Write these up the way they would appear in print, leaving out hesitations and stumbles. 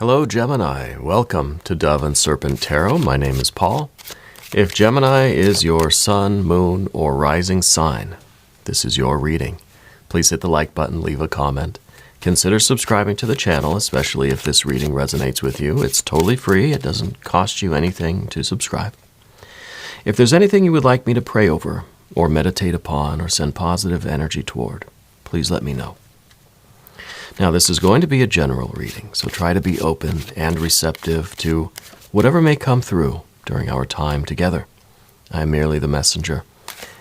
Hello, Gemini. Welcome to Dove and Serpent Tarot. My name is Paul. If Gemini is your sun, moon, or rising sign, this is your reading. Please hit the like button, leave a comment. Consider subscribing to the channel, especially if this reading resonates with you. It's totally free. It doesn't cost you anything to subscribe. If there's anything you would like me to pray over, or meditate upon, or send positive energy toward, please let me know. Now, this is going to be a general reading, so try to be open and receptive to whatever may come through during our time together. I am merely the messenger,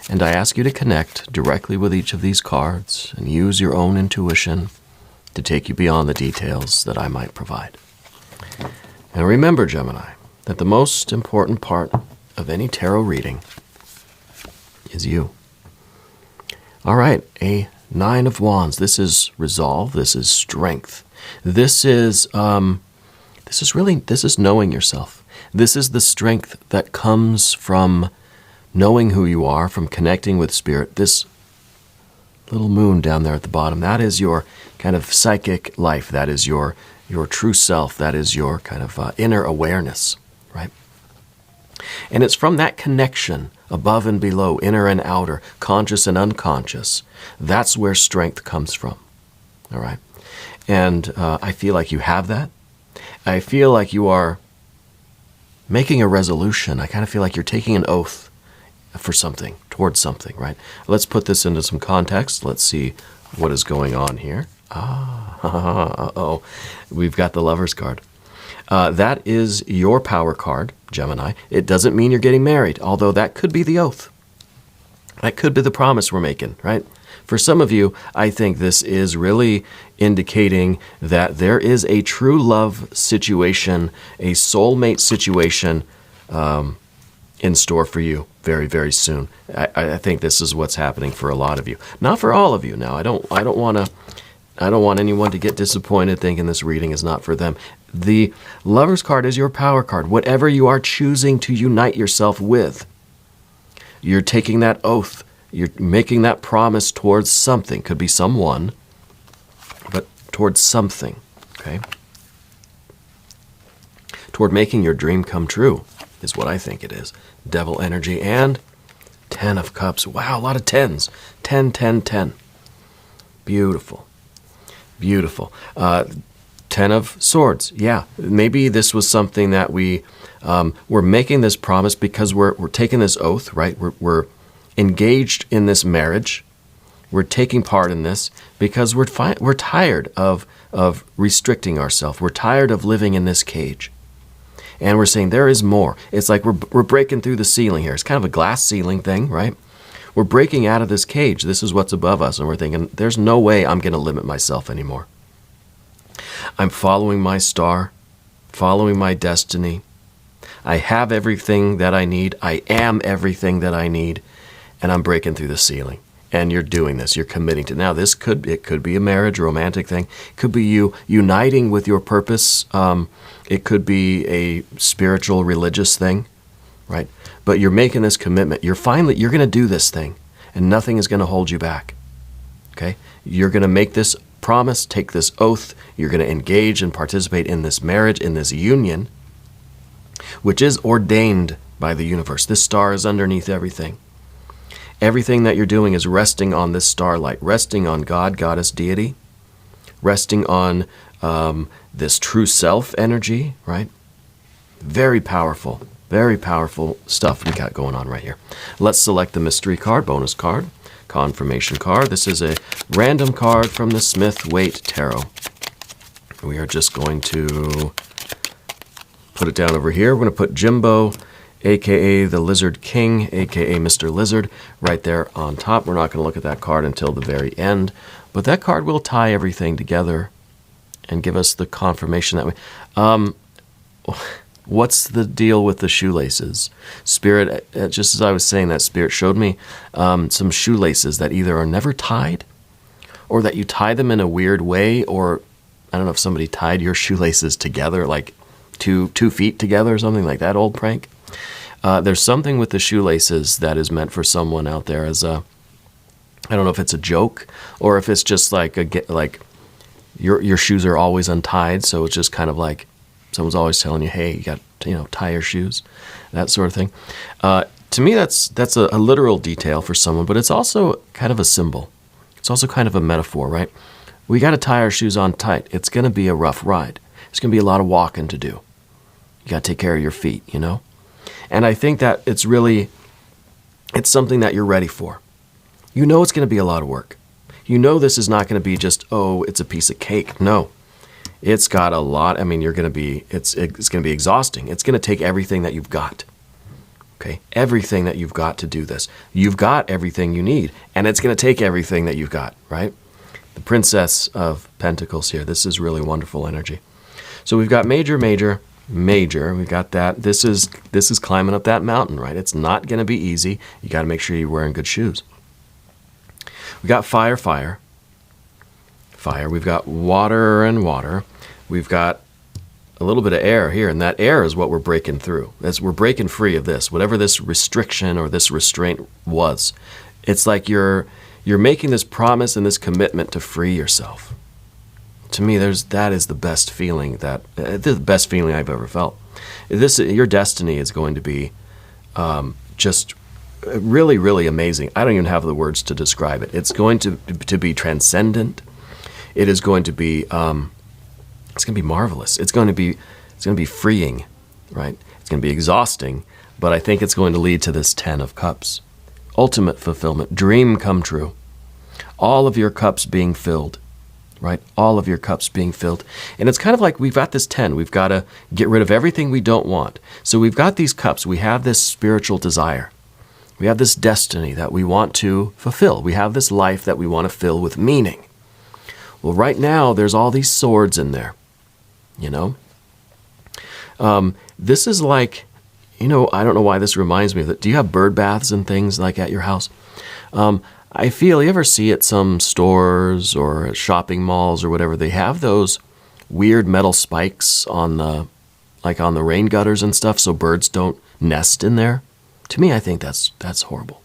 and I ask you to connect directly with each of these cards and use your own intuition to take you beyond the details that I might provide. And remember, Gemini, that the most important part of any tarot reading is you. All right, a Nine of Wands. This is resolve. This is strength. This is knowing yourself. This is the strength that comes from knowing who you are, from connecting with spirit. This little moon down there at the bottom, that is your kind of psychic life. That is your true self. That is your kind of inner awareness, right? And it's from that connection, above and below, inner and outer, conscious and unconscious. That's where strength comes from, all right? And I feel like you have that. I feel like you are making a resolution. I kind of feel like you're taking an oath for something, towards something, right? Let's put this into some context. Let's see what is going on here. Uh-oh. We've got the Lover's card. That is your power card, Gemini. It doesn't mean you're getting married, although that could be the oath. That could be the promise we're making, right? For some of you, I think this is really indicating that there is a true love situation, a soulmate situation in store for you very, very soon. I think this is what's happening for a lot of you. Not for all of you. Now, I don't want anyone to get disappointed thinking this reading is not for them. The Lover's card is your power card. Whatever you are choosing to unite yourself with, you're taking that oath. You're making that promise towards something. Could be someone, but towards something, okay? Toward making your dream come true is what I think it is. Devil energy and 10 of Cups. Wow, a lot of 10s. 10, 10, 10. Beautiful. Beautiful. 10 of Swords. Yeah, maybe this was something that we're making this promise because we're taking this oath, right? We're engaged in this marriage. We're taking part in this because we're tired of restricting ourselves. We're tired of living in this cage. And we're saying there is more. It's like we're breaking through the ceiling here. It's kind of a glass ceiling thing, right? We're breaking out of this cage. This is what's above us. And we're thinking, there's no way I'm going to limit myself anymore. I'm following my star, following my destiny. I have everything that I need. I am everything that I need. And I'm breaking through the ceiling. And you're doing this. You're committing to. Now, it could be a marriage, romantic thing. It could be you uniting with your purpose. It could be a spiritual, religious thing, right? But you're making this commitment. You're going to do this thing, and nothing is going to hold you back, okay? You're going to make this promise, take this oath. You're going to engage and participate in this marriage, in this union, which is ordained by the universe. This star is underneath everything. Everything that you're doing is resting on this starlight, resting on God, goddess, deity, resting on this true self energy, right? Very powerful stuff we got going on right here. Let's select the mystery card, bonus card, confirmation card. This is a random card from the Smith-Waite Tarot. We are just going to put it down over here. We're going to put Jimbo, a.k.a. the Lizard King, a.k.a. Mr. Lizard, right there on top. We're not going to look at that card until the very end, but that card will tie everything together and give us the confirmation that way. What's the deal with the shoelaces? Spirit, just as I was saying that, Spirit showed me some shoelaces that either are never tied or that you tie them in a weird way, or I don't know if somebody tied your shoelaces together, like two feet together or something like that old prank. There's something with the shoelaces that is meant for someone out there as a, I don't know if it's a joke or if it's just like your shoes are always untied, so it's just kind of like someone's always telling you, hey, you got to, tie your shoes, that sort of thing. To me, that's a literal detail for someone, but it's also kind of a symbol. It's also kind of a metaphor, right? We got to tie our shoes on tight. It's going to be a rough ride. It's going to be a lot of walking to do. You got to take care of your feet, And I think that it's something that you're ready for. It's going to be a lot of work. This is not going to be just, it's a piece of cake. No. It's got a lot. You're going to be, it's going to be exhausting. It's going to take everything that you've got. Okay? Everything that you've got to do this. You've got everything you need, and it's going to take everything that you've got, right? The Princess of Pentacles here. This is really wonderful energy. So we've got major, major, major. We've got that. This is climbing up that mountain, right? It's not going to be easy. You got to make sure you're wearing good shoes. We got fire, fire, fire. We've got water and water. We've got a little bit of air here, and that air is what we're breaking through. We're breaking free of this, whatever this restriction or this restraint was. It's like you're making this promise and this commitment to free yourself. To me, that is the best feeling the best feeling I've ever felt. Your destiny is going to be just really, really amazing. I don't even have the words to describe it. It's going to be transcendent. It is going to be it's going to be marvelous. It's going to be freeing, right? It's going to be exhausting, but I think it's going to lead to this 10 of Cups. Ultimate fulfillment, dream come true. All of your cups being filled, right? All of your cups being filled. And it's kind of like we've got this 10. We've got to get rid of everything we don't want. So we've got these cups. We have this spiritual desire. We have this destiny that we want to fulfill. We have this life that we want to fill with meaning. Well, right now, there's all these swords in there, This is like, I don't know why this reminds me of it. Do you have bird baths and things like at your house? I feel, you ever see at some stores or at shopping malls or whatever, they have those weird metal spikes on the rain gutters and stuff so birds don't nest in there. To me, I think that's horrible.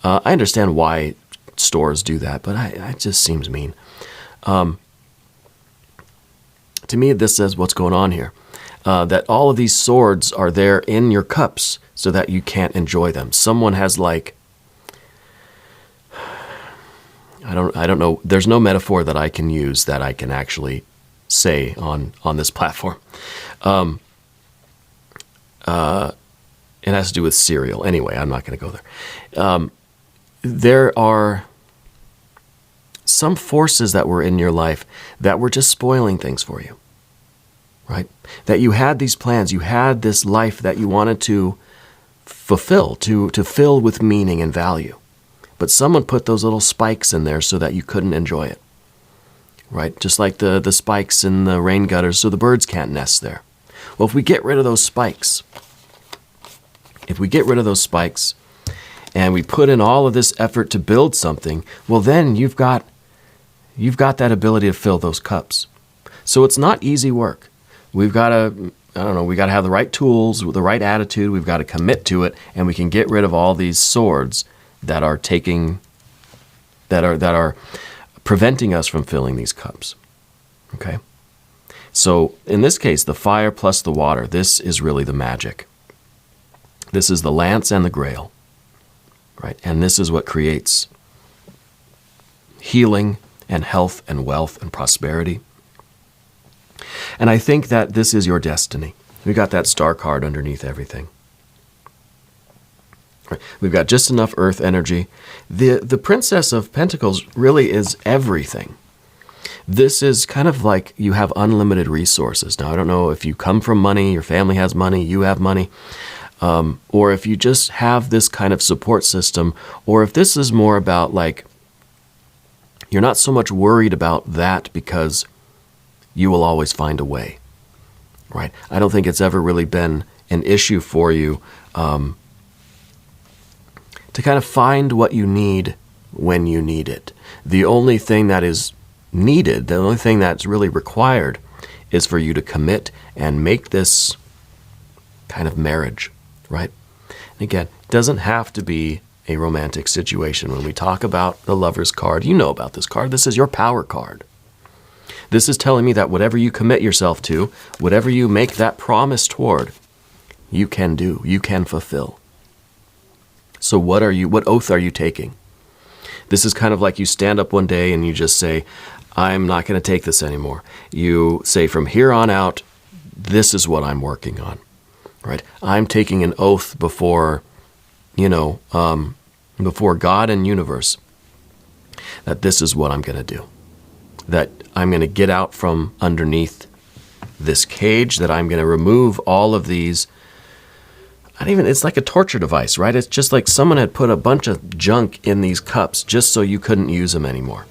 I understand why stores do that, but it just seems mean. To me, this says what's going on here. That all of these swords are there in your cups so that you can't enjoy them. Someone has I don't know. There's no metaphor that I can use that I can actually say on this platform. It has to do with cereal. Anyway, I'm not going to go there. There are some forces that were in your life that were just spoiling things for you, right? That you had these plans, you had this life that you wanted to fulfill, to fill with meaning and value. But someone put those little spikes in there so that you couldn't enjoy it, right? Just like the spikes in the rain gutters so the birds can't nest there. Well, if we get rid of those spikes, and we put in all of this effort to build something, well, then you've got that ability to fill those cups. So it's not easy work. We've got to, we got to have the right tools, the right attitude. We've got to commit to it, and we can get rid of all these swords that are preventing us from filling these cups. Okay? So in this case, the fire plus the water, this is really the magic. This is the lance and the grail, right? And this is what creates healing and health and wealth and prosperity. And I think that this is your destiny. We got that star card underneath everything. Right. We've got just enough earth energy. The Princess of Pentacles really is everything. This is kind of like you have unlimited resources. Now, I don't know if you come from money, your family has money, you have money, or if you just have this kind of support system, or if this is more about you're not so much worried about that because you will always find a way, right? I don't think it's ever really been an issue for you to kind of find what you need when you need it. The only thing that is needed, the only thing that's really required is for you to commit and make this kind of marriage, right? And again, it doesn't have to be a romantic situation. When we talk about the Lover's card, you know about this card. This is your power card. This is telling me that whatever you commit yourself to, whatever you make that promise toward, you can do, you can fulfill. So what oath are you taking? This is kind of like you stand up one day and you just say, I'm not going to take this anymore. You say, from here on out, this is what I'm working on, right? I'm taking an oath before, before God and universe, that this is what I'm going to do. That I'm going to get out from underneath this cage, that I'm going to remove all of these. It's like a torture device, right? It's just like someone had put a bunch of junk in these cups just so you couldn't use them anymore.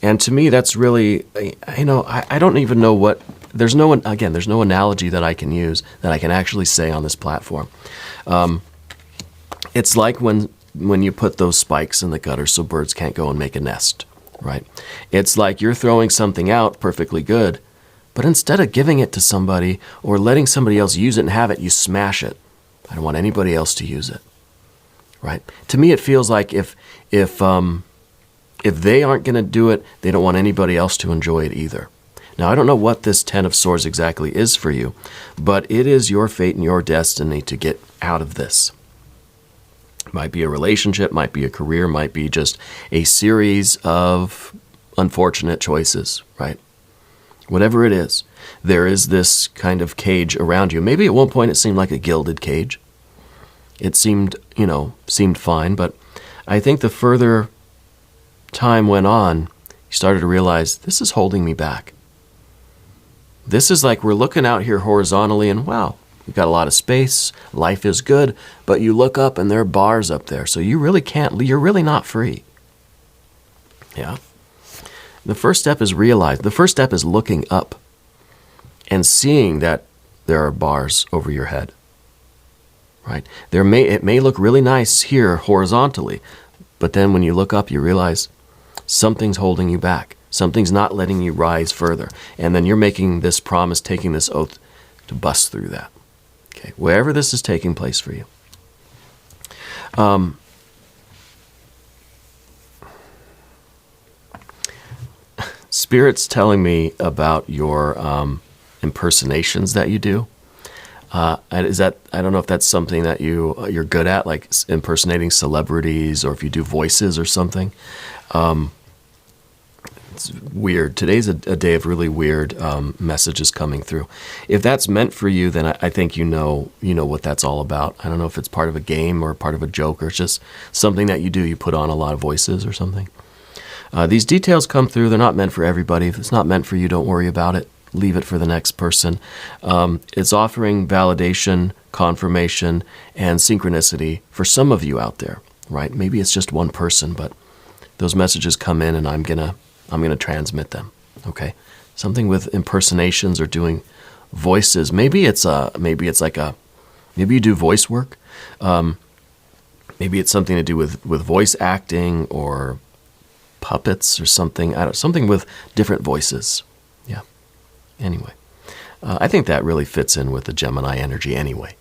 And to me, that's really, I don't even know what, there's no analogy that I can use that I can actually say on this platform. It's like when you put those spikes in the gutter so birds can't go and make a nest, right? It's like you're throwing something out perfectly good, but instead of giving it to somebody or letting somebody else use it and have it, you smash it. I don't want anybody else to use it, right? To me, it feels like if they aren't going to do it, they don't want anybody else to enjoy it either. Now, I don't know what this Ten of Swords exactly is for you, but it is your fate and your destiny to get out of this. Might be a relationship, might be a career, might be just a series of unfortunate choices, right? Whatever it is, there is this kind of cage around you. Maybe at one point it seemed like a gilded cage. It seemed fine, but I think the further time went on, you started to realize, this is holding me back. This is like we're looking out here horizontally and wow, we've got a lot of space, life is good, but you look up and there are bars up there, so you really can't, you're really not free. Yeah. The first step is the first step is looking up and seeing that there are bars over your head, right? It may look really nice here horizontally, but then when you look up, you realize something's holding you back. Something's not letting you rise further. And then you're making this promise, taking this oath to bust through that. Okay, wherever this is taking place for you. Spirit's telling me about your impersonations that you do. I don't know if that's something that you're good at, like impersonating celebrities, or if you do voices or something. It's weird. Today's a day of really weird messages coming through. If that's meant for you, then I think you know what that's all about. I don't know if it's part of a game or part of a joke, or it's just something that you do. You put on a lot of voices or something. These details come through. They're not meant for everybody. If it's not meant for you, don't worry about it. Leave it for the next person. It's offering validation, confirmation, and synchronicity for some of you out there, right? Maybe it's just one person, but those messages come in and I'm gonna transmit them, okay? Something with impersonations or doing voices. Maybe you do voice work. Maybe it's something to do with voice acting or puppets or something. Something with different voices. Yeah. Anyway, I think that really fits in with the Gemini energy anyway,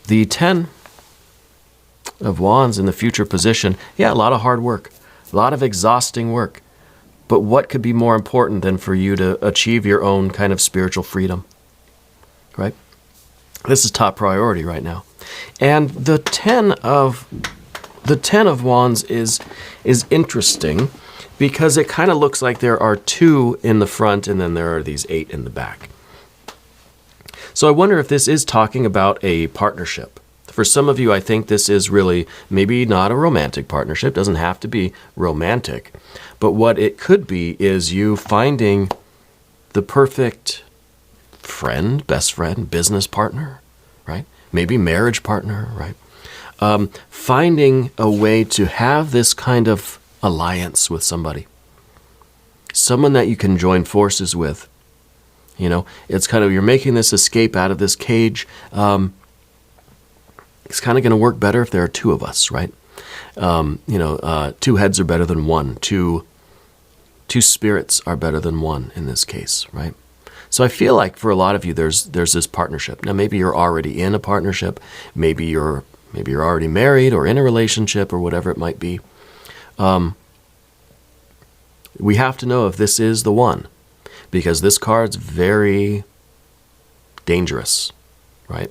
The 10 of Wands in the future position, a lot of hard work, a lot of exhausting work. But what could be more important than for you to achieve your own kind of spiritual freedom, right? This is top priority right now. And the 10 of Wands is interesting, because it kind of looks like there are 2 in the front and then there are these 8 in the back. So I wonder if this is talking about a partnership. For some of you, I think this is really maybe not a romantic partnership. Doesn't have to be romantic. But what it could be is you finding the perfect friend, best friend, business partner, right? Maybe marriage partner, right? Finding a way to have this kind of alliance with somebody. Someone that you can join forces with. It's kind of, you're making this escape out of this cage. It's kind of going to work better if there are 2 of us, right? 2 heads are better than 1. Two spirits are better than 1 in this case, right? So I feel like for a lot of you, there's this partnership. Now, maybe you're already in a partnership. Maybe you're already married or in a relationship or whatever it might be. We have to know if this is the one, because this card's very dangerous, right?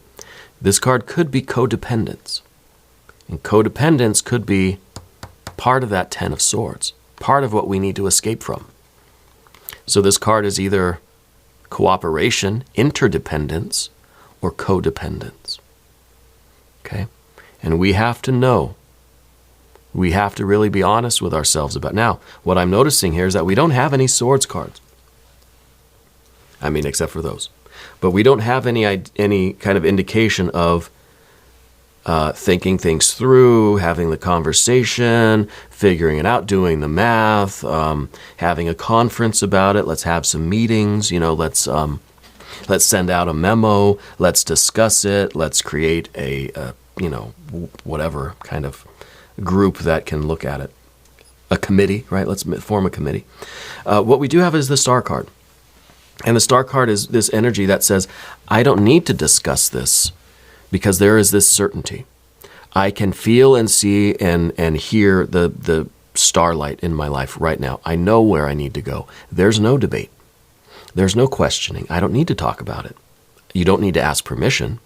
This card could be codependence. And codependence could be part of that Ten of Swords, part of what we need to escape from. So this card is either cooperation, interdependence, or codependence. Okay? And we have to know. We have to really be honest with ourselves about. Now, what I'm noticing here is that we don't have any swords cards. I mean, except for those. But we don't have any kind of indication of thinking things through, having the conversation, figuring it out, doing the math, having a conference about it. Let's have some meetings. Let's send out a memo. Let's discuss it. Let's create a whatever kind of group that can look at it. A committee, right? Let's form a committee. What we do have is the Star card. And the Star card is this energy that says, I don't need to discuss this because there is this certainty. I can feel and see and hear the starlight in my life right now. I know where I need to go. There's no debate. There's no questioning. I don't need to talk about it. You don't need to ask permission.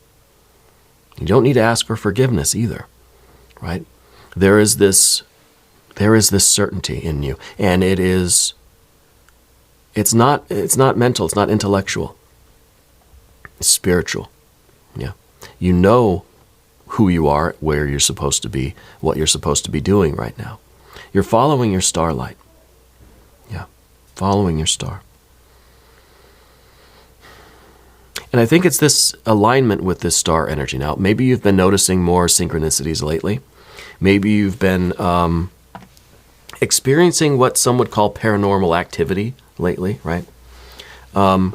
You don't need to ask for forgiveness either, right? There is this certainty in you, and it's not mental, it's not intellectual. It's spiritual. Yeah. You know who you are, where you're supposed to be, what you're supposed to be doing right now. You're following your starlight. Yeah. Following your star. And I think it's this alignment with this star energy. Now, maybe you've been noticing more synchronicities lately. Maybe you've been experiencing what some would call paranormal activity lately, right? I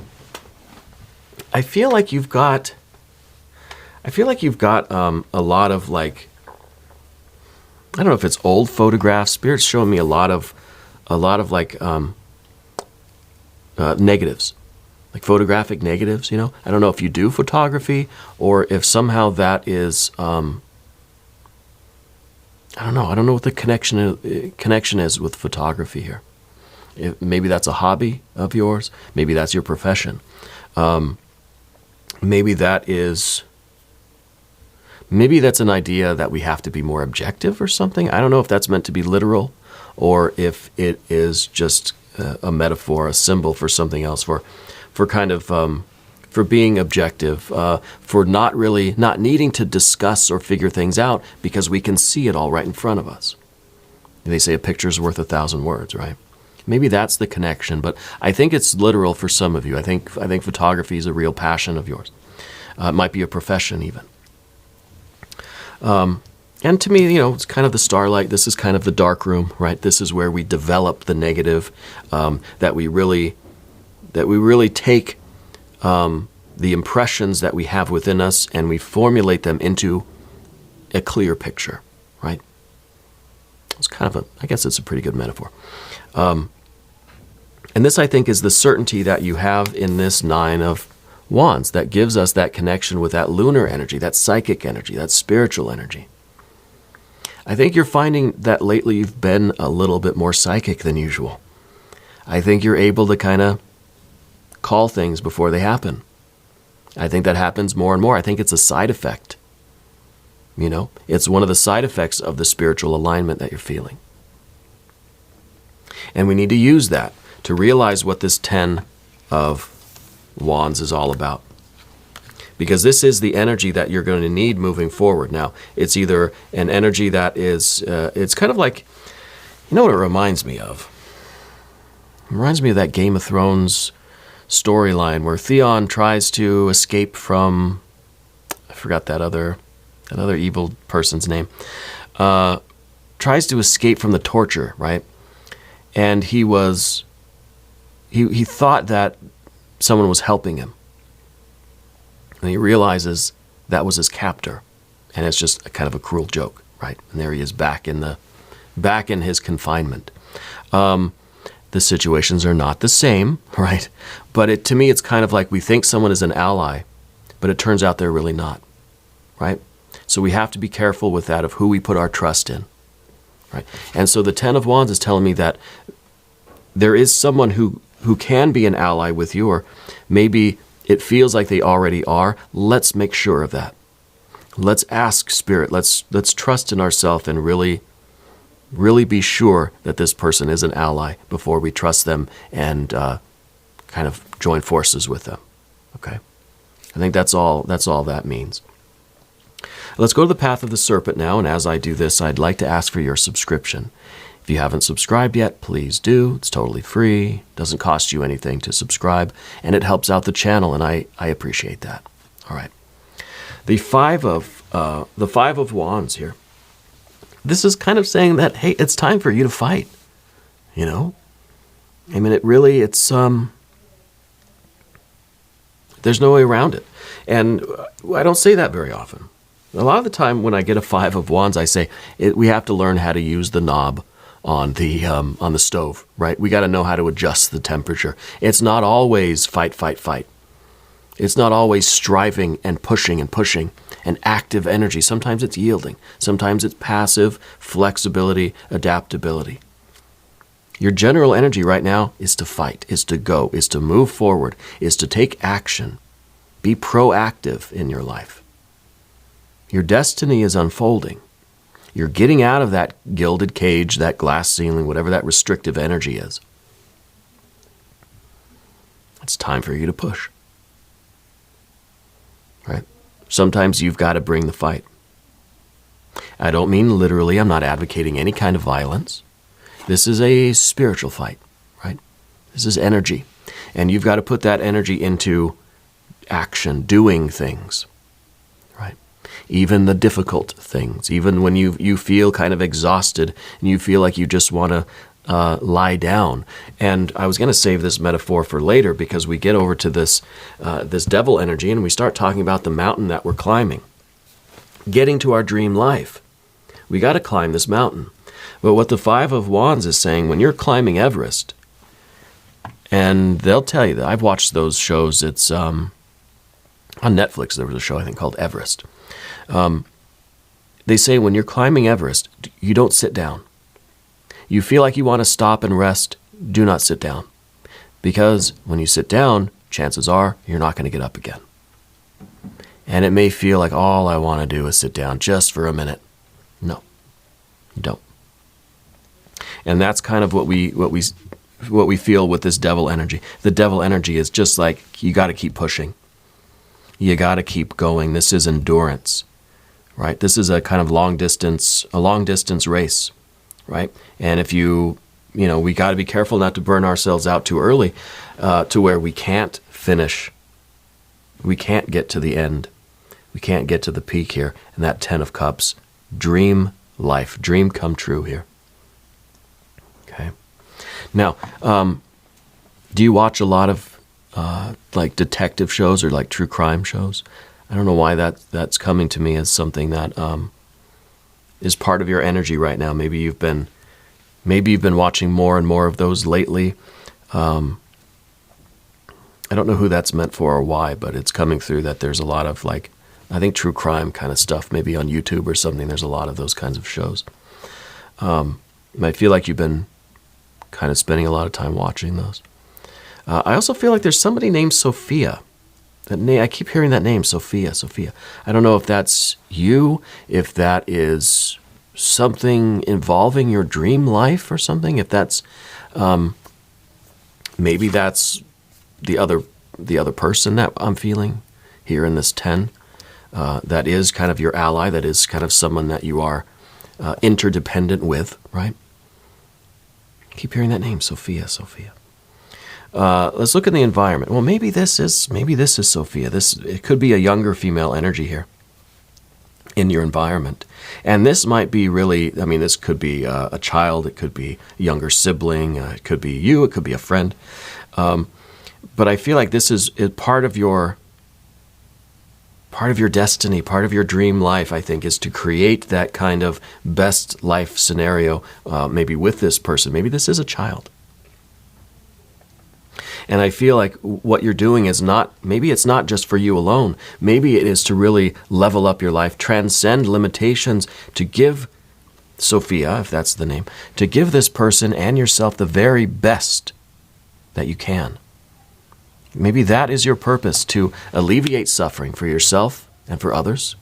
feel like you've got a lot of I don't know if it's old photographs. Spirit's showing me a lot of negatives. Like photographic negatives, I don't know if you do photography or if somehow that is, I don't know what the connection is with photography here. Maybe that's a hobby of yours. Maybe that's your profession. Maybe that's an idea that we have to be more objective or something. I don't know if that's meant to be literal or if it is just a metaphor, a symbol for something else, for kind of for being objective, for not needing to discuss or figure things out because we can see it all right in front of us. They say a picture's worth 1,000 words, right? Maybe that's the connection, but I think it's literal for some of you. I think photography is a real passion of yours. It might be a profession even. And to me, it's kind of the starlight. This is kind of the dark room, right? This is where we develop the negative, that we really take the impressions that we have within us and we formulate them into a clear picture, right? It's kind of I guess it's a pretty good metaphor. And this, I think, is the certainty that you have in this Nine of Wands that gives us that connection with that lunar energy, that psychic energy, that spiritual energy. I think you're finding that lately you've been a little bit more psychic than usual. I think you're able to kind of call things before they happen. I think that happens more and more. I think it's a side effect. It's one of the side effects of the spiritual alignment that you're feeling. And we need to use that to realize what this Ten of Wands is all about. Because this is the energy that you're going to need moving forward. Now, it's either an energy that is, it's kind of like, what it reminds me of? It reminds me of that Game of Thrones storyline where Theon tries to escape from, I forgot that other evil person's name, tries to escape from the torture, right? And he thought that someone was helping him. And he realizes that was his captor. And it's just a kind of a cruel joke, right? And there he is back in his confinement. The situations are not the same, right? But to me, it's kind of like we think someone is an ally, but it turns out they're really not, right? So we have to be careful with that of who we put our trust in, right? And so the Ten of Wands is telling me that there is someone who can be an ally with you, or maybe it feels like they already are. Let's make sure of that. Let's ask Spirit. Let's trust in ourselves and really be sure that this person is an ally before we trust them and kind of join forces with them. Okay? I think that's all that means. Let's go to the path of the serpent now, and as I do this, I'd like to ask for your subscription. If you haven't subscribed yet, please do. It's totally free. Doesn't cost you anything to subscribe, and it helps out the channel, and I appreciate that. All right. The five of wands here. This is kind of saying that, hey, it's time for you to fight. You know? I mean, it's there's no way around it. And I don't say that very often. A lot of the time when I get a 5 of wands, I say we have to learn how to use the knob on the stove, right? We got to know how to adjust the temperature. It's not always fight, fight, fight. It's not always striving and pushing and active energy. Sometimes it's yielding. Sometimes it's passive, flexibility, adaptability. Your general energy right now is to fight, is to go, is to move forward, is to take action. Be proactive in your life. Your destiny is unfolding. You're getting out of that gilded cage, that glass ceiling, whatever that restrictive energy is. It's time for you to push. Right? Sometimes you've got to bring the fight. I don't mean literally. I'm not advocating any kind of violence. This is a spiritual fight, right? This is energy. And you've got to put that energy into action, doing things, right? Even the difficult things, even when you feel kind of exhausted and you feel like you just want to lie down. And I was going to save this metaphor for later because we get over to this devil energy and we start talking about the mountain that we're climbing. Getting to our dream life. We got to climb this mountain. But what the 5 of wands is saying, when you're climbing Everest, and they'll tell you that, I've watched those shows, it's on Netflix, there was a show I think called Everest. They say when you're climbing Everest, you don't sit down. You feel like you want to stop and rest, do not sit down. Because when you sit down, chances are you're not going to get up again. And it may feel like all I want to do is sit down just for a minute. No, you don't. And that's kind of what we feel with this devil energy. The devil energy is just like you got to keep pushing. You got to keep going. This is endurance, right? This is a kind of long distance race, right? And if we got to be careful not to burn ourselves out too early, to where we can't finish. We can't get to the end. We can't get to the peak here. And that 10 of Cups, dream life, dream come true here. Okay. Now, do you watch a lot of like detective shows or like true crime shows? I don't know why that's coming to me as something that is part of your energy right now. Maybe you've been watching more and more of those lately. I don't know who that's meant for or why, but it's coming through that there's a lot of like, I think true crime kind of stuff, maybe on YouTube or something. There's a lot of those kinds of shows. I feel like you've been kind of spending a lot of time watching those. I also feel like there's somebody named Sophia. I keep hearing that name, Sophia. I don't know if that's you, if that is something involving your dream life or something. If that's maybe that's the other person that I'm feeling here in this 10. That is kind of your ally. That is kind of someone that you are interdependent with, right? Keep hearing that name, Sophia. Let's look at the environment. Well, maybe this is Sophia. It could be a younger female energy here in your environment. And this might be really, this could be a child, it could be a younger sibling, it could be you, it could be a friend. But I feel like this is part of your destiny, part of your dream life, I think, is to create that kind of best life scenario, maybe with this person. Maybe this is a child. And I feel like what you're doing is maybe it's not just for you alone. Maybe it is to really level up your life, transcend limitations, to give Sophia, if that's the name, to give this person and yourself the very best that you can. Maybe that is your purpose, to alleviate suffering for yourself and for others,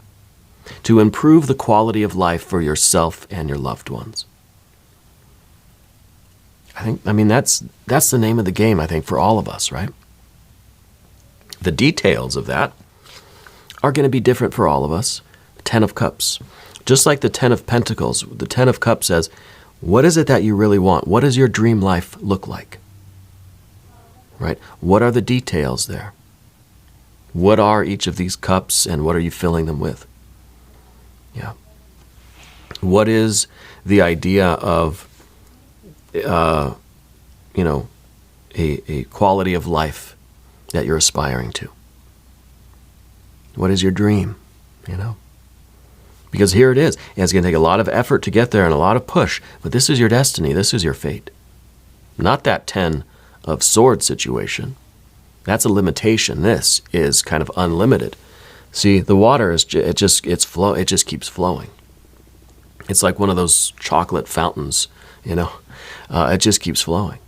to improve the quality of life for yourself and your loved ones. I mean, that's the name of the game, I think, for all of us, right? The details of that are going to be different for all of us. 10 of Cups. Just like the 10 of Pentacles, the 10 of Cups says, what is it that you really want? What does your dream life look like? Right? What are the details there? What are each of these cups and what are you filling them with? Yeah. What is the idea of, a quality of life that you're aspiring to? What is your dream? Because here it is. And it's going to take a lot of effort to get there and a lot of push. But this is your destiny. This is your fate. Not that 10 of Swords situation. That's a limitation. This is kind of unlimited. See, the water is it just keeps flowing. It's like one of those chocolate fountains, it just keeps flowing.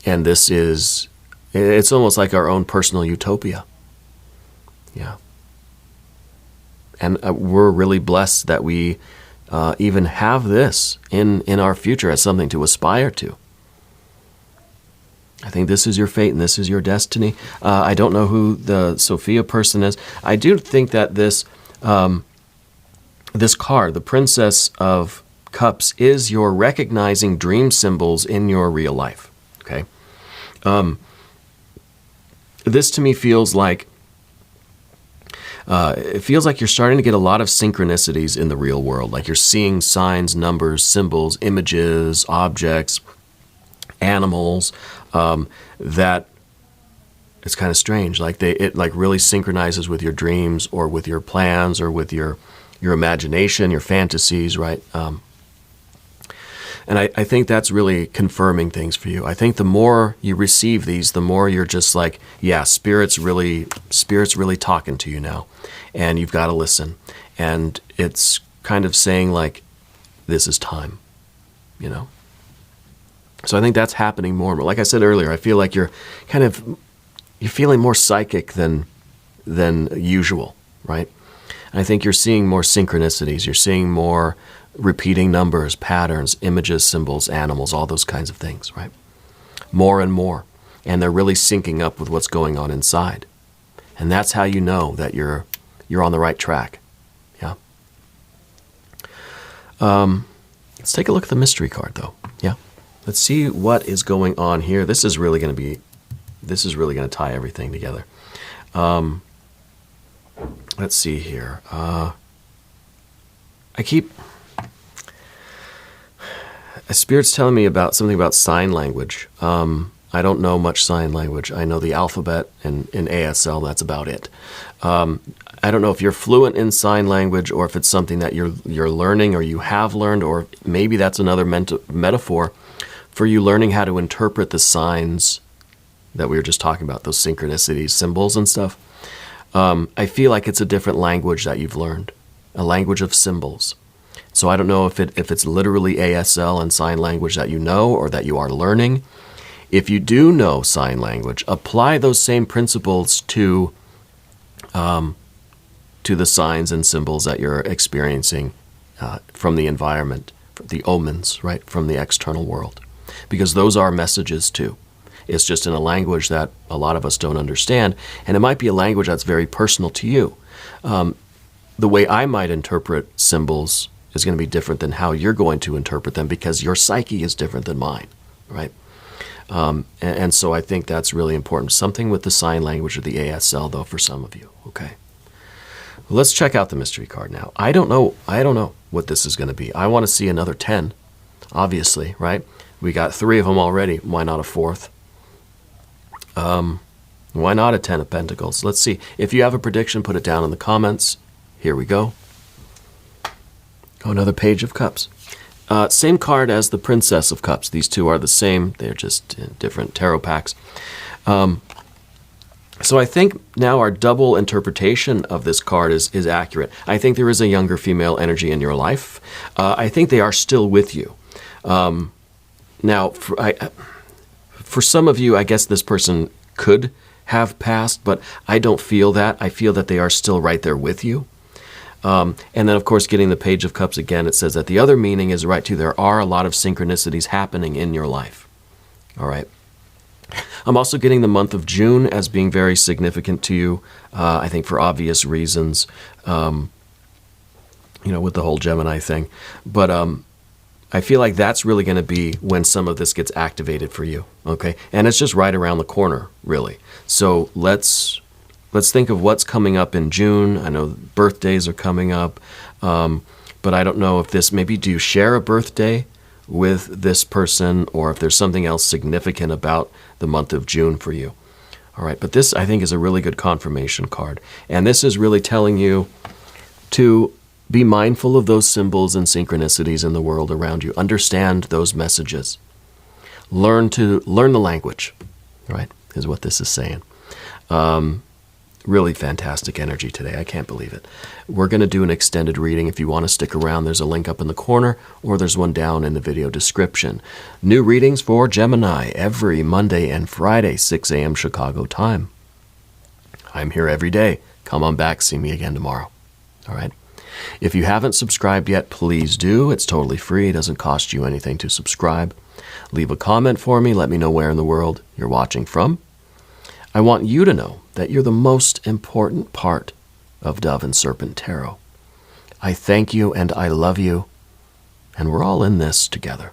And it's almost like our own personal utopia. Yeah. And we're really blessed that we even have this in our future as something to aspire to. I think this is your fate and this is your destiny. I don't know who the Sophia person is. I do think that this card, the Princess of Cups, is your recognizing dream symbols in your real life. Okay? This to me feels like you're starting to get a lot of synchronicities in the real world. Like you're seeing signs, numbers, symbols, images, objects, animals, that it's kind of strange. Like it really synchronizes with your dreams or with your plans or with your imagination, your fantasies, right? And I think that's really confirming things for you. I think the more you receive these, the more you're just like, yeah, Spirit's really talking to you now. And you've got to listen. And it's kind of saying like, this is time, So I think that's happening more and more. Like I said earlier, I feel like you're feeling more psychic than usual, right? And I think you're seeing more synchronicities. You're seeing more repeating numbers, patterns, images, symbols, animals, all those kinds of things, right? More and more. And they're really syncing up with what's going on inside. And that's how you know that you're on the right track. Yeah. Let's take a look at the mystery card, though. Yeah. Let's see what is going on here. This is really going to tie everything together. Let's see here. Spirit's telling me about something about sign language. I don't know much sign language. I know the alphabet and in ASL, that's about it. I don't know if you're fluent in sign language or if it's something that you're learning or you have learned, or maybe that's another metaphor for you learning how to interpret the signs that we were just talking about, those synchronicities, symbols and stuff. I feel like it's a different language that you've learned, a language of symbols. So I don't know if it's literally ASL and sign language that you know or that you are learning. If you do know sign language, apply those same principles to the signs and symbols that you're experiencing from the environment, the omens, right, from the external world. Because those are messages too. It's just in a language that a lot of us don't understand, and it might be a language that's very personal to you. The way I might interpret symbols is going to be different than how you're going to interpret them because your psyche is different than mine, right? And so I think that's really important. Something with the sign language or the ASL, though, for some of you, okay? Well, let's check out the mystery card now. I don't know what this is going to be. I want to see another 10, obviously, right? We got 3 of them already. Why not a 4th? Why not a 10 of Pentacles? Let's see. If you have a prediction, put it down in the comments. Here we go. Oh, another Page of Cups. Same card as the Princess of Cups. These two are the same. They're just different tarot packs. So I think now our double interpretation of this card is accurate. I think there is a younger female energy in your life. I think they are still with you. Now, for some of you, I guess this person could have passed, but I don't feel that. I feel that they are still right there with you. And then, of course, getting the Page of Cups again, it says that the other meaning is right, too. There are a lot of synchronicities happening in your life. All right. I'm also getting the month of June as being very significant to you, I think for obvious reasons, with the whole Gemini thing. But I feel like that's really going to be when some of this gets activated for you, okay? And it's just right around the corner, really. So let's think of what's coming up in June. I know birthdays are coming up, but I don't know if this, maybe do you share a birthday with this person, or if there's something else significant about the month of June for you. All right, but this, I think, is a really good confirmation card. And this is really telling you to be mindful of those symbols and synchronicities in the world around you. Understand those messages. Learn the language, right, is what this is saying. Really fantastic energy today. I can't believe it. We're going to do an extended reading. If you want to stick around, there's a link up in the corner, or there's one down in the video description. New readings for Gemini every Monday and Friday, 6 a.m. Chicago time. I'm here every day. Come on back. See me again tomorrow. All right? If you haven't subscribed yet, please do. It's totally free. It doesn't cost you anything to subscribe. Leave a comment for me. Let me know where in the world you're watching from. I want you to know that you're the most important part of Dove and Serpent Tarot. I thank you and I love you, and we're all in this together.